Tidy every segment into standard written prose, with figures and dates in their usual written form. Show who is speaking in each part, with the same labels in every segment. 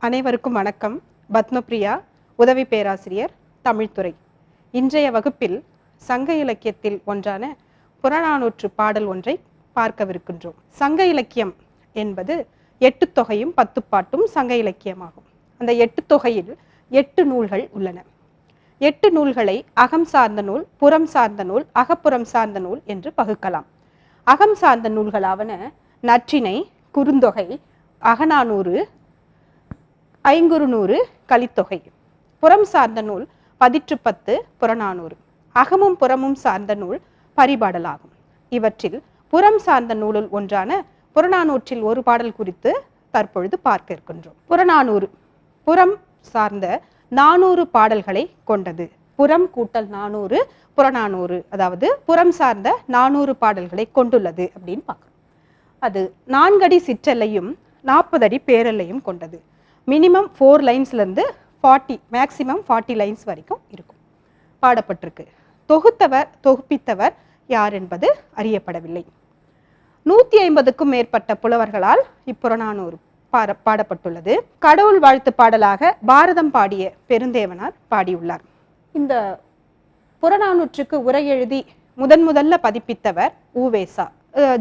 Speaker 1: அனைவருக்கும் வணக்கம். பத்மபிரியா, உதவி பேராசிரியர், தமிழ்துறை. இன்றைய வகுப்பில் சங்க இலக்கியத்தில் ஒன்றான புறநானூற்று பாடல் ஒன்றை பார்க்கவிருக்கின்றோம். சங்க இலக்கியம் என்பது 8 தொகையும் 10 பாட்டும் சங்க இலக்கியமாகும். அந்த 8 தொகையில் 8 நூல்கள் உள்ளன. 8 நூல்களை அகம் சார்ந்த நூல், புறம் சார்ந்த நூல், அகப்புறம் சார்ந்த நூல் என்று பகுக்கலாம். அகம் சார்ந்த நூல்களாவன நற்றிணை, குறுந்தொகை, அகநானூறு, ஐங்குறுநூறு, கலித்தொகை. புறம் சார்ந்த நூல் பதிற்றுப்பத்து, புறநானூறு. அகமும் புறமும் சார்ந்த நூல் பரிபாடலாகும். இவற்றில் புறம் சார்ந்த நூலில் ஒன்றான புறநானூற்றில் ஒரு பாடல் குறித்து தற்பொழுது பார்க்க இருக்கின்றோம். புறநானூறு புறம் சார்ந்த 400 பாடல்களை கொண்டது. புறம் கூட்டல் 400 புறநானூறு, அதாவது புறம் சார்ந்த 400 பாடல்களை கொண்டுள்ளது அப்படின்னு பார்க்கணும். அது 4 அடி சிற்றலையும் 40 அடி பேரலையும் கொண்டது. மினிமம் 4 லைன்ஸ்லேருந்து 40 மேக்சிமம் 40 லைன்ஸ் வரைக்கும் இருக்கும், பாடப்பட்டிருக்கு. தொகுப்பித்தவர் யார் என்பது அறியப்படவில்லை. 150க்கும் மேற்பட்ட புலவர்களால் இப்புறநானூறு பாடப்பட்டுள்ளது. கடவுள் வாழ்த்து பாடலாக பாரதம் பாடிய பெருந்தேவனார் பாடியுள்ளார். இந்த புறநானூற்றுக்கு உரை எழுதி முதல்ல பதிப்பித்தவர் உவேசா.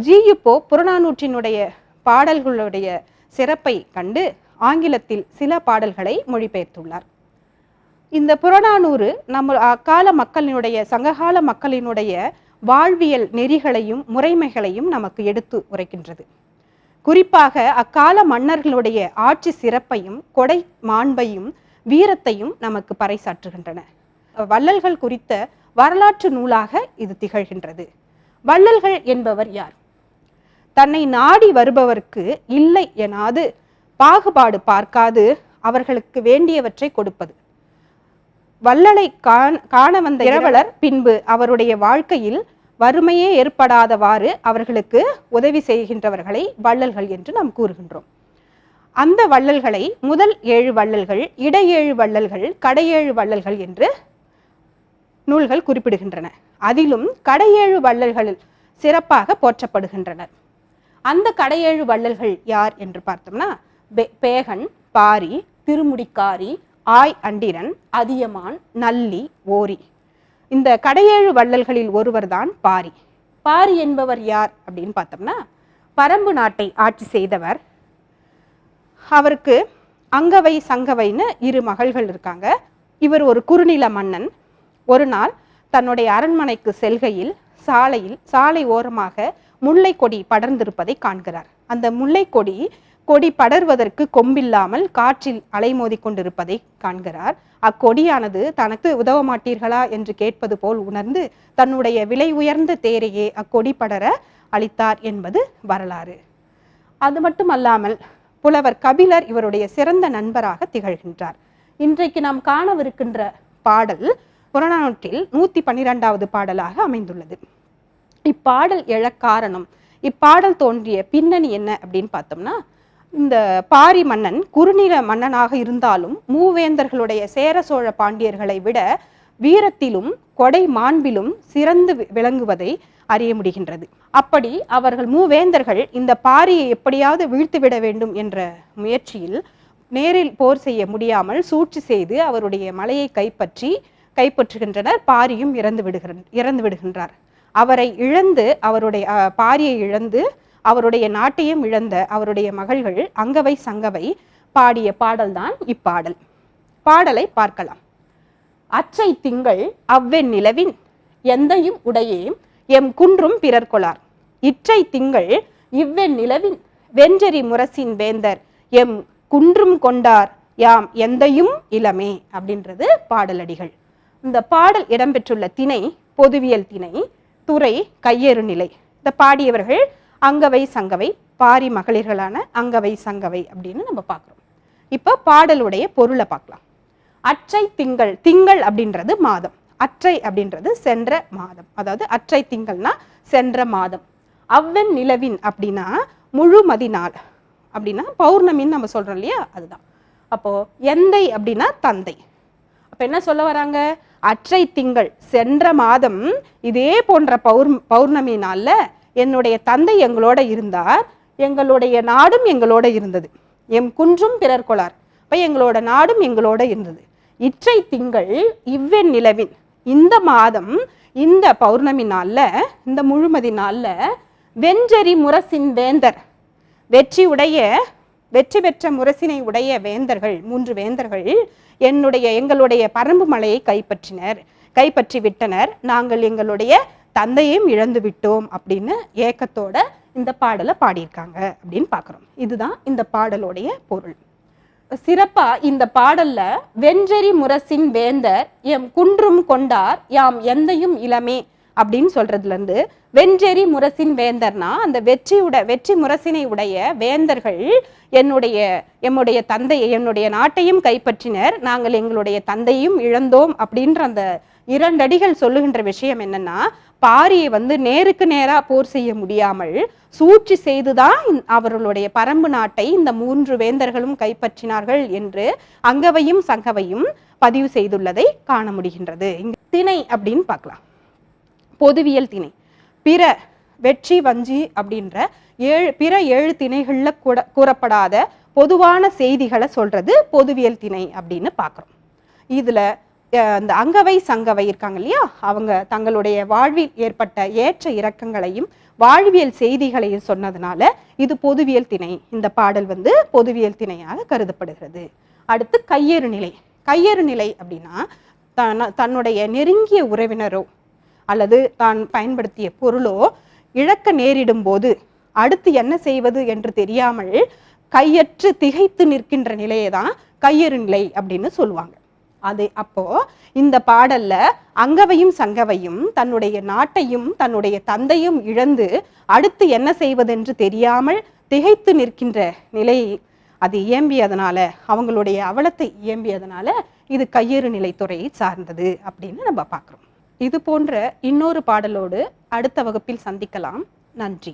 Speaker 1: ஜியுப்போ புறநானூற்றினுடைய பாடல்களுடைய சிறப்பை கண்டு ஆங்கிலத்தில் சில பாடல்களை மொழிபெயர்த்துள்ளார். இந்த புறநானூறு நம்ம அக்கால மக்களினுடைய, சங்ககால மக்களினுடைய வாழ்வியல் நெறிகளையும் முறைமைகளையும் நமக்கு எடுத்து உரைக்கின்றது. குறிப்பாக அக்கால மன்னர்களுடைய ஆட்சி சிறப்பையும் கொடை மாண்பையும் வீரத்தையும் நமக்கு பறைசாற்றுகின்றன. வள்ளல்கள் குறித்த வரலாற்று நூலாக இது திகழ்கின்றது. வள்ளல்கள் என்பவர் யார்? தன்னை நாடி வருபவருக்கு இல்லை எனாது பாகுபாடு பார்க்காது அவர்களுக்கு வேண்டியவற்றை கொடுப்பது. வள்ளலை காண வந்த இரவலர் பின்பு அவருடைய வாழ்க்கையில் வறுமையே ஏற்படாதவாறு அவர்களுக்கு உதவி செய்கின்றவர்களை வள்ளல்கள் என்று நாம் கூறுகின்றோம். அந்த வள்ளல்களை முதல் 7 வள்ளல்கள், இடை 7 வள்ளல்கள், கடை 7 வள்ளல்கள் என்று நூல்கள் குறிப்பிடுகின்றன. அதிலும் கடை 7 வள்ளல்கள் சிறப்பாக போற்றப்படுகின்றனர். அந்த கடை 7 வள்ளல்கள் யார் என்று பார்த்தோம்னா பேகன், பாரி, திருமுடிக்காரி, ஆய் அண்டிரன், அதியமான், நல்லி, ஓரி. இந்த கடை 7 வள்ளல்களில் ஒருவர் தான் பாரி. பாரி என்பவர் யார் அப்படின்னு பார்த்தோம்னா பரம்பு நாட்டை ஆட்சி செய்தவர். அவருக்கு அங்கவை சங்கவைன்னு 2 மகள்கள் இருக்காங்க. இவர் ஒரு குறுநில மன்னன். ஒரு நாள் தன்னுடைய அரண்மனைக்கு செல்கையில் சாலை ஓரமாக முல்லை கொடி படர்ந்திருப்பதை காண்கிறார். அந்த முல்லை கொடி படர்வதற்கு கொம்பில்லாமல் காற்றில் அலைமோதி கொண்டிருப்பதை காண்கிறார். அக்கொடியானது தனக்கு உதவ மாட்டீர்களா என்று கேட்பது போல் உணர்ந்து தன்னுடைய விலை உயர்ந்த தேரையே அக்கொடி படர அளித்தார் என்பது வரலாறு. அது மட்டுமல்லாமல் புலவர் கபிலர் இவருடைய சிறந்த நண்பராக திகழ்கின்றார். இன்றைக்கு நாம் காணவிருக்கின்ற பாடல் புறநானூற்றில் 112வது பாடலாக அமைந்துள்ளது. இப்பாடல் எழ காரணம், இப்பாடல் தோன்றிய பின்னணி என்ன அப்படின்னு பார்த்தோம்னா, இந்த பாரி மன்னன் குறுநில மன்னனாக இருந்தாலும் மூவேந்தர்களுடைய சேர சோழ பாண்டியர்களை விட வீரத்திலும் கொடை மாண்பிலும் சிறந்து விளங்குவதை அறிய முடிகின்றது. அப்படி அவர்கள் மூவேந்தர்கள் இந்த பாரியை எப்படியாவது வீழ்த்திவிட வேண்டும் என்ற முயற்சியில் நேரில் போர் செய்ய முடியாமல் சூழ்ச்சி செய்து அவருடைய மலையை கைப்பற்றுகின்றனர். பாரியும் இறந்து விடுகின்றார். அவரை இழந்து, அவருடைய பாரியை இழந்து அவருடைய நாட்டையும் இழந்த அவருடைய மகள்கள் அங்கவை சங்கவை பாடிய பாடல்தான் இப்பாடல். பாடலை பார்க்கலாம். அச்சை திங்கள் அவ்வெண் நிலவின் எந்தையும் உடையே எம் குன்றும் பிறர் கொளார். இற்றை திங்கள் இவ்வெண் நிலவின் வெஞ்சரி முரசின் வேந்தர் எம் குன்றும் கொண்டார் யாம் எந்தையும் இளமே அப்படின்றது பாடலடிகள். இந்த பாடல் இடம்பெற்றுள்ள திணை பொதுவியல் திணை, துறை கையேறு நிலை. இந்த பாடியவர்கள் அங்கவை சங்கவை, பாரி மகளிர்களான அங்கவை சங்கவை அப்படின்னு நம்ம பார்க்குறோம். இப்போ பாடலுடைய பொருளை பார்க்கலாம். அற்றை திங்கள், திங்கள் அப்படின்றது மாதம், அற்றை அப்படின்றது சென்ற மாதம், அதாவது அற்றை திங்கள்னா சென்ற மாதம். அவ்வெண் நிலவின் அப்படின்னா முழுமதி நாள் அப்படின்னா பௌர்ணமின்னு நம்ம சொல்றோம் இல்லையா, அதுதான். அப்போ எந்தை அப்படின்னா தந்தை. அப்ப என்ன சொல்ல வராங்க? அற்றை திங்கள் சென்ற மாதம் இதே போன்ற பௌர்ணமி நாள்ல என்னுடைய தந்தை எங்களோட இருந்தார், எங்களுடைய நாடும் எங்களோட இருந்தது. எம் குன்றும் பிறர் கொளார். அப்ப எங்களோட நாடும் எங்களோட இருந்தது. இற்றை திங்கள் இவ்வெண் நிலவின், இந்த மாதம் இந்த பௌர்ணமி நாள்ல, இந்த முழுமதி நாள்ல வெஞ்சரி முரசின் வேந்தர், வெற்றி பெற்ற முரசினை உடைய வேந்தர்கள், 3 வேந்தர்கள் எங்களுடைய பரம்பு மலையை கைப்பற்றி விட்டனர். நாங்கள் எங்களுடைய தந்தையும் இழந்து விட்டோம் அப்படின்னு ஏக்கத்தோட இந்த பாடலை பாடியிருக்காங்க அப்படின்னு பார்க்குறோம். இதுதான் இந்த பாடலுடைய பொருள். சிறப்பா இந்த பாடல்ல வெஞ்சரி முரசின் வேந்தர் எம் குன்றும் கொண்டார் யாம் எந்தையும் இளமே அப்படின்னு சொல்றதுல இருந்து, வெஞ்சரி முரசின் வேந்தர்னா அந்த வெற்றி முரசினை உடைய வேந்தர்கள் எம்முடைய தந்தையை, என்னுடைய நாட்டையும் கைப்பற்றினர், நாங்கள் எங்களுடைய தந்தையும் இழந்தோம் அப்படின்ற அந்த 2 அடிகள் சொல்லுகின்ற விஷயம் என்னன்னா, பாரியை நேருக்கு நேரா போர் செய்ய முடியாமல் சூழ்ச்சி செய்துதான் அவர்களுடைய பரம்பு நாட்டை இந்த 3 வேந்தர்களும் கைப்பற்றினார்கள் என்று அங்கவையும் சங்கவையும் பதிவு செய்துள்ளதை காண முடிகின்றது. திணை அப்படின்னு பார்க்கலாம். பொதுவியல் திணை பிற வெற்றி வஞ்சி அப்படின்ற பிற 7 திணைகள்ல கூறப்படாத பொதுவான செய்திகளை சொல்றது பொதுவியல் திணை அப்படின்னு பார்க்குறோம். இதுல இந்த அங்கவை சங்கவை இருக்காங்க இல்லையா, அவங்க தங்களுடைய வாழ்வில் ஏற்பட்ட ஏற்ற இறக்கங்களையும் வாழ்வியல் செய்திகளையும் சொன்னதுனால இது பொதுவியல் திணை. இந்த பாடல் பொதுவியல் திணையாக கருதப்படுகிறது. அடுத்து கையேறு நிலை. கையேறு நிலை அப்படின்னா தன்னுடைய நெருங்கிய உறவினரோ அல்லது தான் பயன்படுத்திய பொருளோ இழக்க நேரிடும் போது அடுத்து என்ன செய்வது என்று தெரியாமல் கையற்று திகைத்து நிற்கின்ற நிலையை தான் கையேறு நிலை அப்படின்னு சொல்லுவாங்க. அது அப்போ இந்த பாடல்ல அங்கவையும் சங்கவையும் தன்னுடைய நாட்டையும் தன்னுடைய தந்தையும் இழந்து அடுத்து என்ன செய்வதென்று தெரியாமல் திகைத்து நிற்கின்ற நிலை அது இயம்பியதனால, அவங்களுடைய அவலத்தை இயம்பியதனால இது கையேறு நிலைத்துறையை சார்ந்தது அப்படின்னு நம்ம பார்க்குறோம். இது போன்ற இன்னொரு பாடலோடு அடுத்த வகுப்பில் சந்திக்கலாம். நன்றி.